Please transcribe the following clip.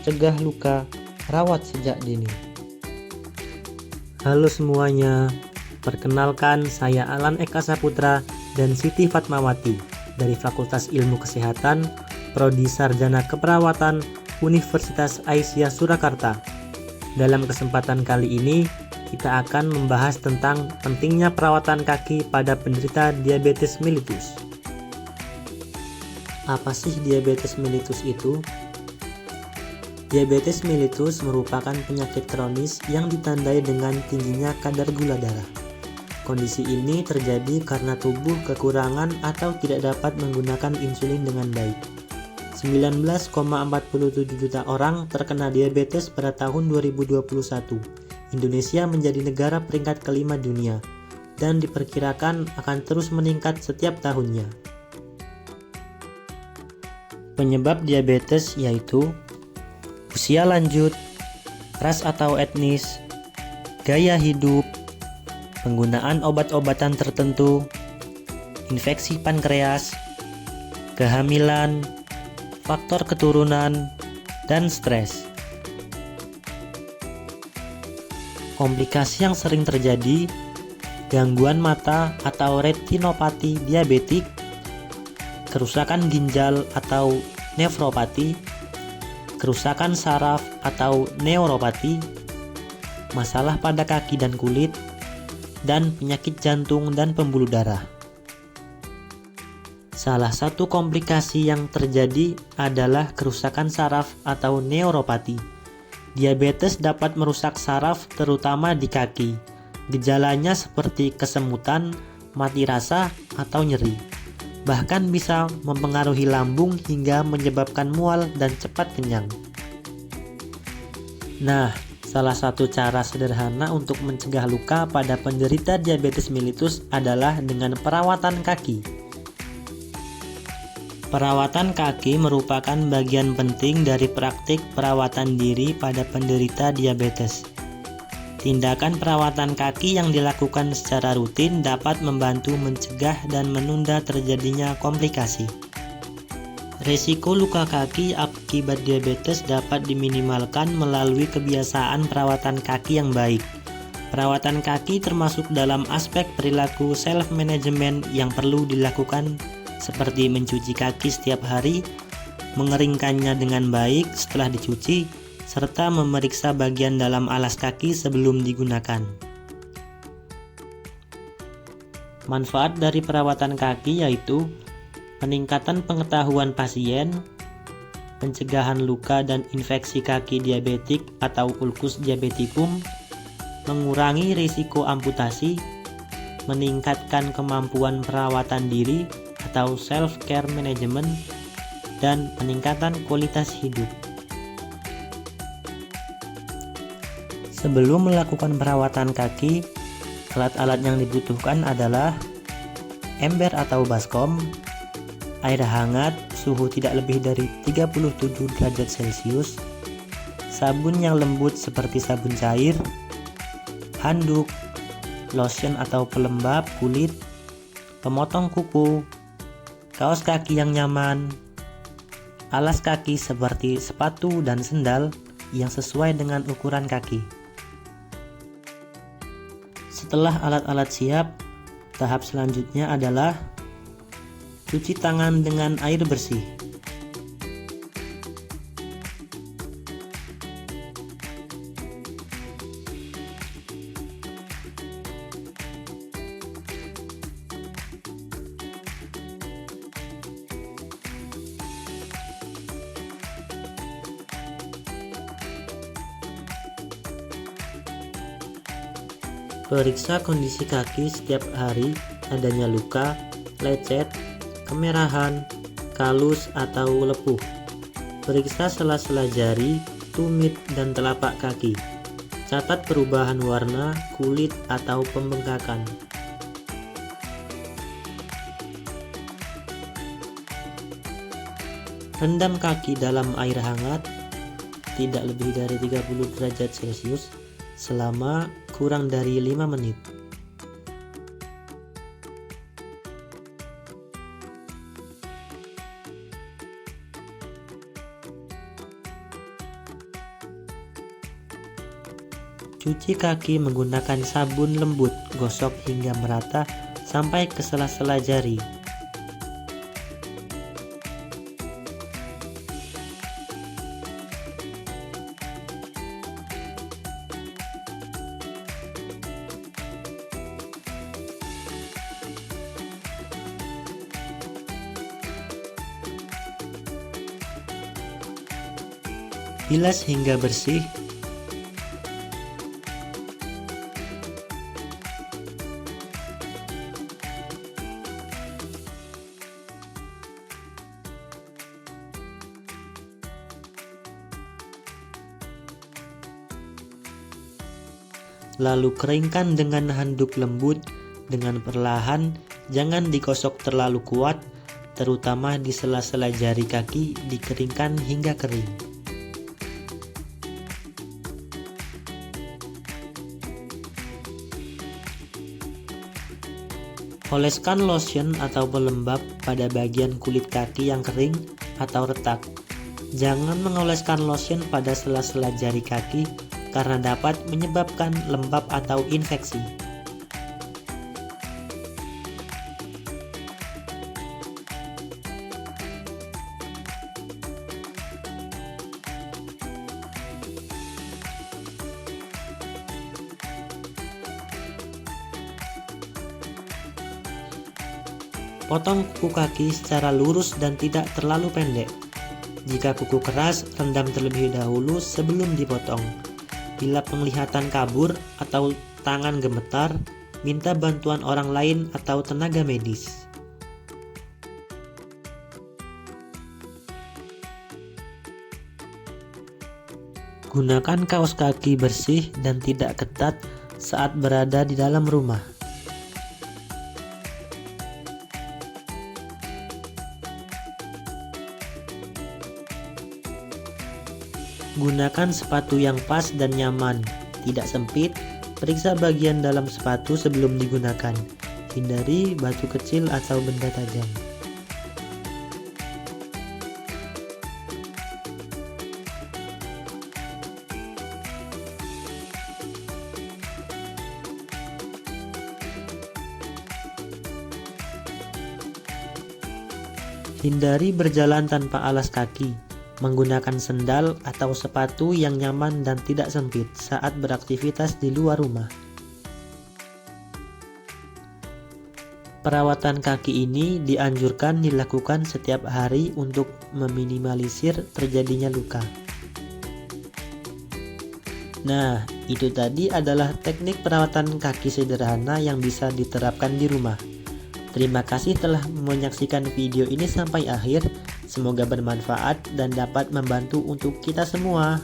cegah luka, rawat sejak dini. Halo semuanya, perkenalkan saya Alan Eka Saputra dan Siti Fatmawati dari Fakultas Ilmu Kesehatan, Prodi Sarjana Keperawatan, Universitas Aisyah Surakarta. Dalam kesempatan kali ini, kita akan membahas tentang pentingnya perawatan kaki pada penderita diabetes mellitus. Apa sih diabetes mellitus itu? Diabetes mellitus merupakan penyakit kronis yang ditandai dengan tingginya kadar gula darah. Kondisi ini terjadi karena tubuh kekurangan atau tidak dapat menggunakan insulin dengan baik. 19,47 juta orang terkena diabetes pada tahun 2021. Indonesia menjadi negara peringkat kelima dunia dan diperkirakan akan terus meningkat setiap tahunnya. Penyebab diabetes yaitu usia lanjut, ras atau etnis, gaya hidup, penggunaan obat-obatan tertentu, infeksi pankreas, kehamilan, faktor keturunan, dan stres. Komplikasi yang sering terjadi, gangguan mata atau retinopati diabetik, kerusakan ginjal atau nefropati, kerusakan saraf atau neuropati, masalah pada kaki dan kulit, dan penyakit jantung dan pembuluh darah. Salah satu komplikasi yang terjadi adalah kerusakan saraf atau neuropati. Diabetes dapat merusak saraf terutama di kaki. Gejalanya seperti kesemutan, mati rasa, atau nyeri. Bahkan bisa mempengaruhi lambung hingga menyebabkan mual dan cepat kenyang. Nah, salah satu cara sederhana untuk mencegah luka pada penderita diabetes mellitus adalah dengan perawatan kaki. Perawatan kaki merupakan bagian penting dari praktik perawatan diri pada penderita diabetes. Tindakan perawatan kaki yang dilakukan secara rutin dapat membantu mencegah dan menunda terjadinya komplikasi. Risiko luka kaki akibat diabetes dapat diminimalkan melalui kebiasaan perawatan kaki yang baik. Perawatan kaki termasuk dalam aspek perilaku self-management yang perlu dilakukan, seperti mencuci kaki setiap hari, mengeringkannya dengan baik setelah dicuci, serta memeriksa bagian dalam alas kaki sebelum digunakan. Manfaat dari perawatan kaki yaitu peningkatan pengetahuan pasien, pencegahan luka dan infeksi kaki diabetik atau ulkus diabeticum, mengurangi risiko amputasi, meningkatkan kemampuan perawatan diri atau self-care management, dan peningkatan kualitas hidup. Sebelum melakukan perawatan kaki, alat-alat yang dibutuhkan adalah ember atau baskom, air hangat suhu tidak lebih dari 37 derajat Celcius, sabun yang lembut seperti sabun cair, handuk, lotion atau pelembab kulit, pemotong kuku, kaos kaki yang nyaman, alas kaki seperti sepatu dan sendal yang sesuai dengan ukuran kaki. Setelah alat-alat siap, tahap selanjutnya adalah cuci tangan dengan air bersih. Periksa kondisi kaki setiap hari, adanya luka, lecet, kemerahan, kalus atau lepuh. Periksa sela-sela jari, tumit, dan telapak kaki. Catat perubahan warna, kulit, atau pembengkakan. Rendam kaki dalam air hangat, tidak lebih dari 30 derajat Celcius, selama kurang dari 5 menit. Cuci kaki menggunakan sabun lembut, gosok hingga merata sampai ke sela-sela jari. Bilas hingga bersih. Lalu keringkan dengan handuk lembut dengan perlahan, jangan digosok terlalu kuat, terutama di sela-sela jari kaki dikeringkan hingga kering. Oleskan lotion atau pelembab pada bagian kulit kaki yang kering atau retak. Jangan mengoleskan lotion pada sela-sela jari kaki karena dapat menyebabkan lembab atau infeksi. Potong kuku kaki secara lurus dan tidak terlalu pendek. Jika kuku keras, rendam terlebih dahulu sebelum dipotong. Bila penglihatan kabur atau tangan gemetar, minta bantuan orang lain atau tenaga medis. Gunakan kaos kaki bersih dan tidak ketat saat berada di dalam rumah. Gunakan sepatu yang pas dan nyaman, tidak sempit. Periksa bagian dalam sepatu sebelum digunakan. Hindari batu kecil atau benda tajam. Hindari berjalan tanpa alas kaki. Menggunakan sendal atau sepatu yang nyaman dan tidak sempit saat beraktivitas di luar rumah. Perawatan kaki ini dianjurkan dilakukan setiap hari untuk meminimalisir terjadinya luka. Nah, itu tadi adalah teknik perawatan kaki sederhana yang bisa diterapkan di rumah. Terima kasih telah menyaksikan video ini sampai akhir. Semoga bermanfaat dan dapat membantu untuk kita semua.